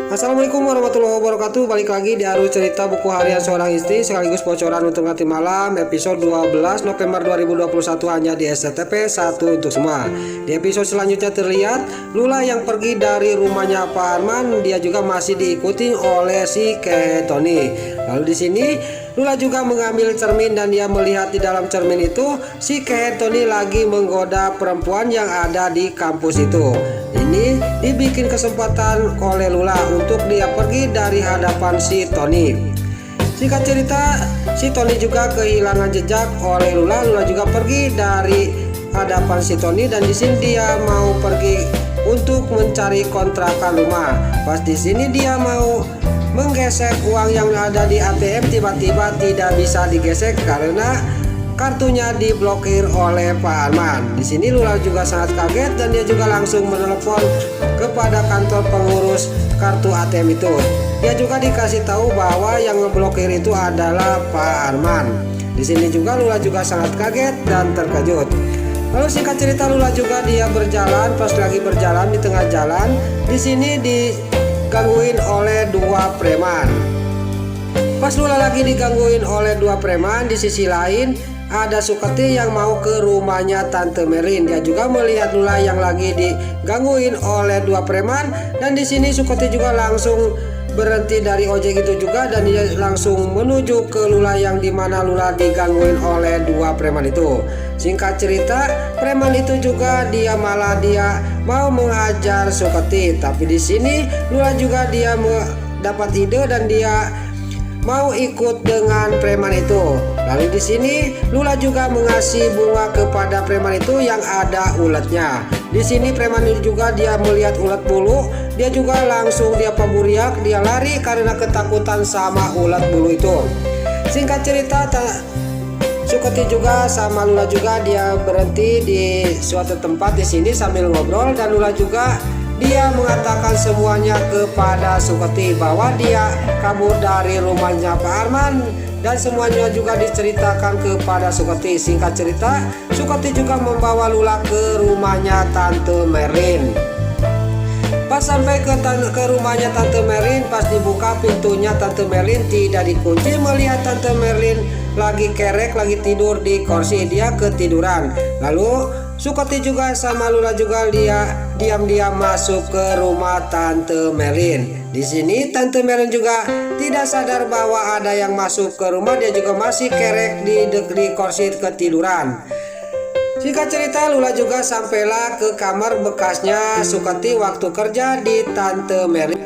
Assalamualaikum warahmatullahi wabarakatuh. Balik lagi di Arus Cerita Buku Harian Seorang Istri sekaligus bocoran untuk nanti malam episode 12 November 2021 hanya di SCTP 1 untuk semua. Di episode selanjutnya terlihat Lula yang pergi dari rumahnya Pak Arman, dia juga masih diikuti oleh si Tony. Lalu di sini Lula juga mengambil cermin dan dia melihat di dalam cermin itu si Tony lagi menggoda perempuan yang ada di kampus itu. Ini dibikin kesempatan oleh Lula untuk dia pergi dari hadapan si Tony. Singkat cerita, si Tony juga kehilangan jejak oleh Lula. Lula juga pergi dari hadapan si Tony dan di sini dia mau pergi untuk mencari kontrakan rumah. Pas di sini dia mau menggesek uang yang ada di ATM, tiba-tiba tidak bisa digesek karena kartunya diblokir oleh Pak Arman. Di sini Lula juga sangat kaget dan dia juga langsung menelepon kepada kantor pengurus kartu ATM itu. Dia juga dikasih tahu bahwa yang ngeblokir itu adalah Pak Arman. Di sini juga Lula juga sangat kaget dan terkejut. Lalu singkat cerita Lula juga dia berjalan, pas lagi berjalan di tengah jalan, di sini digangguin oleh dua preman. Pas Lula lagi digangguin oleh dua preman, di sisi lain ada Suketi yang mau ke rumahnya Tante Merlin. Dia juga melihat Lula yang lagi digangguin oleh dua preman dan di sini Suketi juga langsung berhenti dari ojek itu juga dan dia langsung menuju ke Lula yang dimana Lula digangguin oleh dua preman itu. Singkat cerita, preman itu juga dia mau menghajar Suketi, tapi di sini Lula juga dia dapat ide dan dia mau ikut dengan preman itu. Lalu di sini Lula juga mengasih bunga kepada preman itu yang ada uletnya. Di sini preman itu juga dia melihat ulet bulu, dia juga langsung dia paburiak, dia lari karena ketakutan sama ulet bulu itu. Singkat cerita, Suketi juga sama Lula juga dia berhenti di suatu tempat di sini sambil ngobrol dan Lula juga dia mengatakan semuanya kepada Suketi bahwa dia kabur dari rumahnya Pak Arman dan semuanya juga diceritakan kepada Suketi. Singkat cerita, Suketi juga membawa Lula ke rumahnya Tante Merlin. Pas sampai ke rumahnya Tante Merlin, pas dibuka pintunya Tante Merlin tidak dikunci. Melihat Tante Merlin lagi kerek, lagi tidur di kursi, dia ketiduran. Lalu Suketi juga sama Lula juga dia diam-diam masuk ke rumah Tante Merlin. Di sini Tante Merlin juga tidak sadar bahwa ada yang masuk ke rumah, dia juga masih kerek di kursi ketiduran. Singkat cerita, Lula juga sampailah ke kamar bekasnya Suketi waktu kerja di Tante Merlin.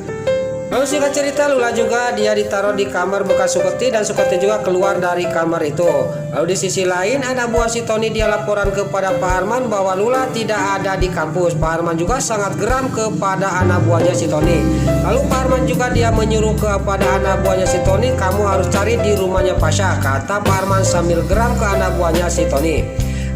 Lalu singkat cerita, Lula juga dia ditaruh di kamar bekas Suketi dan Suketi juga keluar dari kamar itu. Lalu di sisi lain anak buah si Tony dia laporan kepada Pak Arman bahwa Lula tidak ada di kampus. Pak Arman juga sangat geram kepada anak buahnya si Tony. Lalu Pak Arman juga dia menyuruh kepada anak buahnya si Tony, kamu harus cari di rumahnya Pasha, kata Pak Arman sambil geram ke anak buahnya si Tony.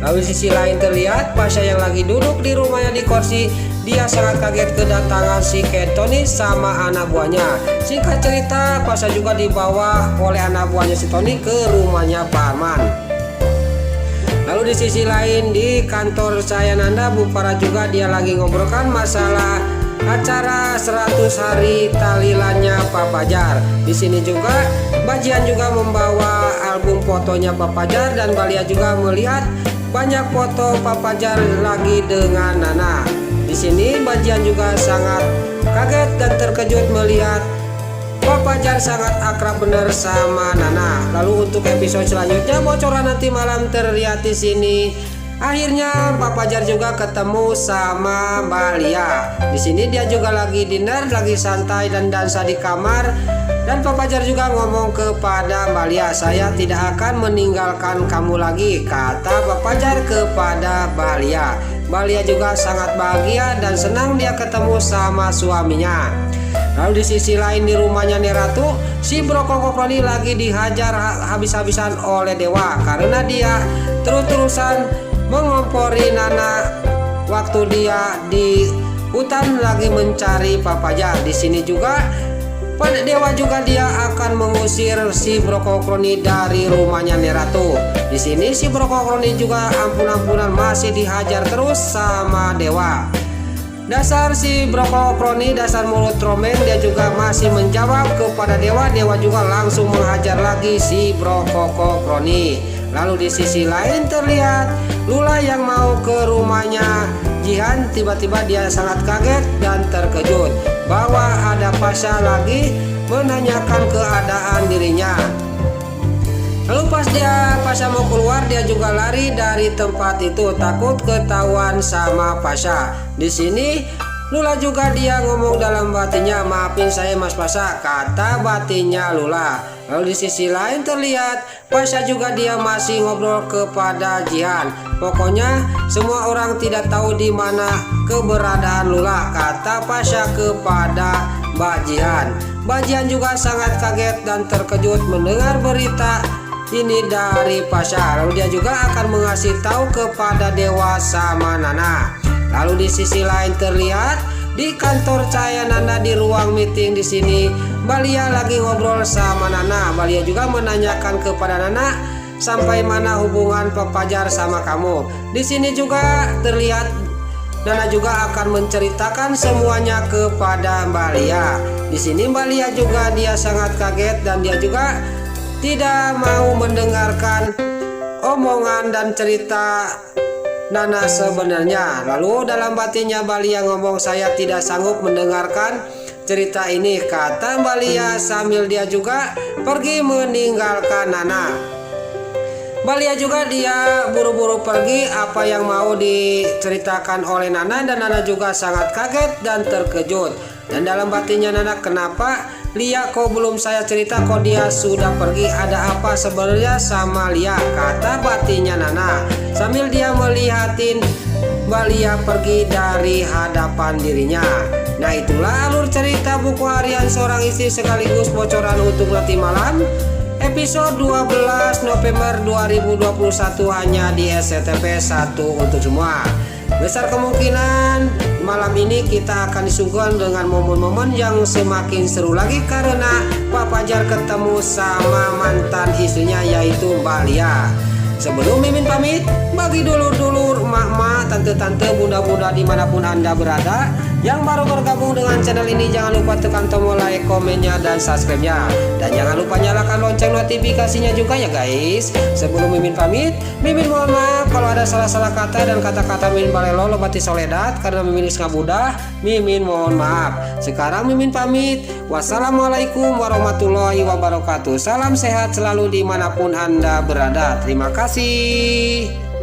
Lalu di sisi lain terlihat Pasha yang lagi duduk di rumahnya di kursi. Dia sangat kaget kedatangan si Tony sama anak buahnya. Singkat cerita, Pasha juga dibawa oleh anak buahnya si Tony ke rumahnya Pak Arman. Lalu di sisi lain di kantor Sayananda, Bu Farah juga dia lagi ngobrolkan masalah acara 100 hari tahlilannya Pak Fajar. Di sini juga Bajian juga membawa album fotonya Pak Fajar dan Balia juga melihat banyak foto Pak Fajar lagi dengan Nana. Di sini Bajian juga sangat kaget dan terkejut melihat Pak Fajar sangat akrab benar sama Nana. Lalu untuk episode selanjutnya bocoran nanti malam terlihat di sini. Akhirnya Pak Fajar juga ketemu sama Balia. Di sini dia juga lagi dinner, lagi santai dan dansa di kamar. Dan Pak Fajar juga ngomong kepada Balia, saya tidak akan meninggalkan kamu lagi, kata Pak Fajar kepada Balia. Balia juga sangat bahagia dan senang dia ketemu sama suaminya. Lalu di sisi lain di rumahnya Neratu, si Brokokokroni lagi dihajar habis-habisan oleh Dewa karena dia terus-terusan mengompori Nana waktu dia di hutan lagi mencari Pak Fajar. Di sini juga pada Dewa juga dia akan mengusir si Brokokroni dari rumahnya Neratu. Di sini si Brokokroni juga ampun-ampunan masih dihajar terus sama Dewa. Dasar si Brokokroni, dasar mulut romen, dia juga masih menjawab kepada dewa. Dewa juga langsung menghajar lagi si Brokokroni. Lalu di sisi lain terlihat Lula yang mau ke rumahnya Jihan. Tiba-tiba dia sangat kaget dan terkejut bahwa ada Pasha lagi menanyakan keadaan dirinya. Lalu pas Pasha mau keluar, dia juga lari dari tempat itu takut ketahuan sama Pasha. Di sini Lula juga dia ngomong dalam batinnya, "Maafin saya Mas Pasha," kata batinnya Lula. Lalu di sisi lain terlihat Pasha juga dia masih ngobrol kepada Jihan. "Pokoknya semua orang tidak tahu di mana keberadaan Lula," kata Pasha kepada Mbak Jihan. Mbak Jihan juga sangat kaget dan terkejut mendengar berita ini dari Pasha. Lalu dia juga akan mengasih tahu kepada Dewa sama Nana. Lalu di sisi lain terlihat di kantor Cahaya Nanda di ruang meeting. Di sini Balia lagi ngobrol sama Nana. Balia juga menanyakan kepada Nana, "Sampai mana hubungan Pak Fajar sama kamu?" Di sini juga terlihat Nana juga akan menceritakan semuanya kepada Balia. Di sini Balia juga dia sangat kaget dan dia juga tidak mau mendengarkan omongan dan cerita Nana sebenarnya. Lalu dalam batinnya Balia ngomong, "Saya tidak sanggup mendengarkan cerita ini," kata Balia sambil dia juga pergi meninggalkan Nana. Balia juga dia buru-buru pergi apa yang mau diceritakan oleh Nana, dan Nana juga sangat kaget dan terkejut. Dan dalam batinnya Nana, "Kenapa Lia kok belum saya cerita, kok dia sudah pergi? Ada apa sebenarnya sama Lia?" kata batinnya Nana sambil dia melihatin Balia pergi dari hadapan dirinya. Nah, itulah alur cerita buku harian seorang istri sekaligus bocoran untuk nanti malam episode 12 November 2021 hanya di SCTV 1 untuk semua. Besar kemungkinan malam ini kita akan disuguhkan dengan momen-momen yang semakin seru lagi karena Pak Fajar ketemu sama mantan istrinya yaitu Mbak Lia. Sebelum Mimin pamit, bagi dulur-dulur, emak-emak, tante-tante, bunda-bunda dimanapun Anda berada yang baru bergabung dengan channel ini, jangan lupa tekan tombol like, komennya, dan subscribe-nya. Dan jangan lupa nyalakan lonceng notifikasinya juga ya guys. Sebelum Mimin pamit, Mimin mohon maaf kalau ada salah-salah kata dan kata-kata Mimin balelo lobati soledat karena Mimin ngabudah. Mimin mohon maaf. Sekarang Mimin pamit. Wassalamualaikum warahmatullahi wabarakatuh. Salam sehat selalu dimanapun Anda berada. Terima kasih.